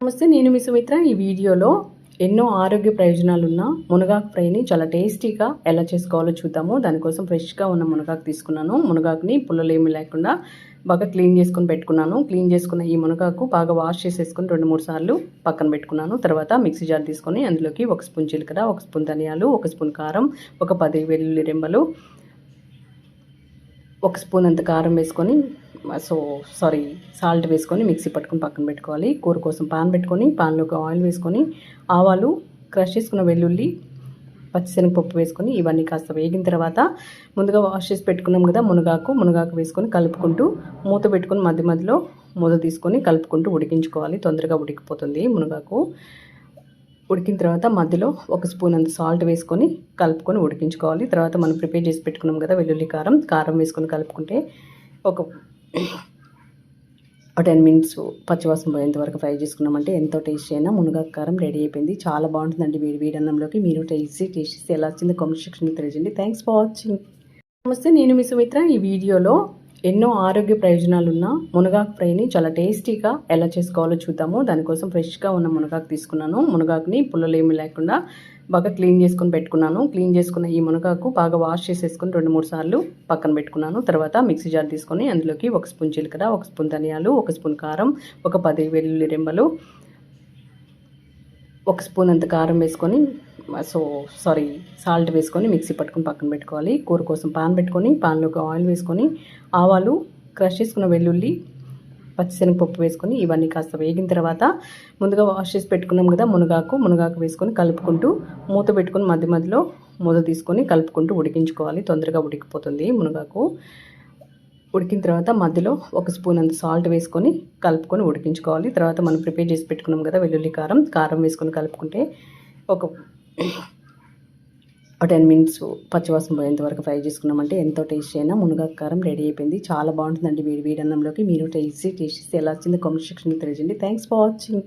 నమస్తే, నేను మీ సుమిత్ర. ఈ వీడియోలో ఎన్నో ఆరోగ్య ప్రయోజనాలున్న మునగాకు ఫ్రైని చాలా టేస్టీగా ఎలా చేసుకోవాలో చూద్దాము. దానికోసం ఫ్రెష్గా ఉన్న మునగాకు తీసుకున్నాను. మునగాకుని పుల్లలేమి లేకుండా బాగా క్లీన్ చేసుకొని పెట్టుకున్నాను. క్లీన్ చేసుకున్న ఈ మునగాకు బాగా వాష్ చేసేసుకొని 2-3 సార్లు పక్కన పెట్టుకున్నాను. తర్వాత మిక్సీ జార్ తీసుకొని అందులోకి 1 స్పూన్ జీలకర్ర, 1 స్పూన్ ధనియాలు, 1 స్పూన్ కారం, ఒక 10 వెల్లుల్లి రెమ్మలు, 1 స్పూన్ అంత కారం వేసుకొని సాల్ట్ వేసుకొని మిక్సీ పట్టుకొని పక్కన పెట్టుకోవాలి. కూర కోసం పాన్ పెట్టుకొని పాన్లోకి ఆయిల్ వేసుకొని ఆవాలు, క్రష్ చేసుకున్న వెల్లుల్లి, పచ్చిశనగపప్పు వేసుకొని ఇవన్నీ కాస్త వేగిన తర్వాత ముందుగా వాష్ చేసి పెట్టుకున్నాం కదా మునగాకు వేసుకొని కలుపుకుంటూ మూత పెట్టుకొని మధ్య మధ్యలో మూత తీసుకొని కలుపుకుంటూ ఉడికించుకోవాలి. తొందరగా ఉడికిపోతుంది మునగాకు. ఉడికిన తర్వాత మధ్యలో 1 స్పూన్ అంత సాల్ట్ వేసుకొని కలుపుకొని ఉడికించుకోవాలి. తర్వాత మనం ప్రిపేర్ చేసి పెట్టుకున్నాం కదా వెల్లుల్లి కారం వేసుకొని కలుపుకుంటే ఒక 10 మినిట్స్ పచ్చివాసన పోయేంత వరకు ఫ్రై చేసుకున్నామంటే ఎంతో టేస్టీ అయినా మునగాకు కారం రెడీ అయిపోయింది. చాలా బాగుంటుందండి వేడి అన్నంలోకి. మీరు టేస్ట్ ఎలా వచ్చిందో కామెంట్ సెక్షన్లో తెలియజేయండి. Thanks for watching. నమస్తే, నేను మీ సుమిత్ర. ఈ వీడియోలో ఎన్నో ఆరోగ్య ప్రయోజనాలున్న మునగాకు ఫ్రైని చాలా టేస్టీగా ఎలా చేసుకోవాలో చూద్దాము. దానికోసం ఫ్రెష్గా ఉన్న మునగాకు తీసుకున్నాను. మునగాకుని పుల్లలేమి లేకుండా బాగా క్లీన్ చేసుకొని పెట్టుకున్నాను. క్లీన్ చేసుకున్న ఈ మునగాకు బాగా వాష్ చేసేసుకొని 2-3 సార్లు పక్కన పెట్టుకున్నాను. తర్వాత మిక్సీ జార్ తీసుకొని అందులోకి 1 స్పూన్ జీలకర్ర, 1 స్పూన్ ధనియాలు, 1 స్పూన్ కారం, ఒక 10 వెల్లుల్లి రెమ్మలు, 1 స్పూన్ అంత కారం వేసుకొని సాల్ట్ వేసుకొని మిక్సీ పట్టుకొని పక్కన పెట్టుకోవాలి. కూర కోసం పాన్ పెట్టుకొని పాన్లోకి ఆయిల్ వేసుకొని ఆవాలు, క్రష్ చేసుకున్న వెల్లుల్లి, పచ్చిశనగపప్పు వేసుకొని ఇవన్నీ కాస్త వేగిన తర్వాత ముందుగా వాష్ చేసి పెట్టుకున్నాం కదా మునగాకు వేసుకొని కలుపుకుంటూ మూత పెట్టుకొని మధ్య మధ్యలో మూత తీసుకొని కలుపుకుంటూ ఉడికించుకోవాలి. తొందరగా ఉడికిపోతుంది మునగాకు. ఉడికిన తర్వాత మధ్యలో 1 స్పూన్ అంత సాల్ట్ వేసుకొని కలుపుకొని ఉడికించుకోవాలి. తర్వాత మనం ప్రిపేర్ చేసి పెట్టుకున్నాం కదా వెల్లుల్లి కారం వేసుకొని కలుపుకుంటే ఒక 10 మినిట్స్ పచ్చివాసన పోయేంత వరకు ఫ్రై చేసుకున్నామంటే ఎంతో టేస్టీ అయినా మునగాకు కారం రెడీ అయిపోయింది. చాలా బాగుంటుందండి వేడి అన్నంలోకి. మీరు టేస్ట్ ఎలా వచ్చిందో కామెంట్ సెక్షన్లో తెలియజేయండి. Thanks for watching.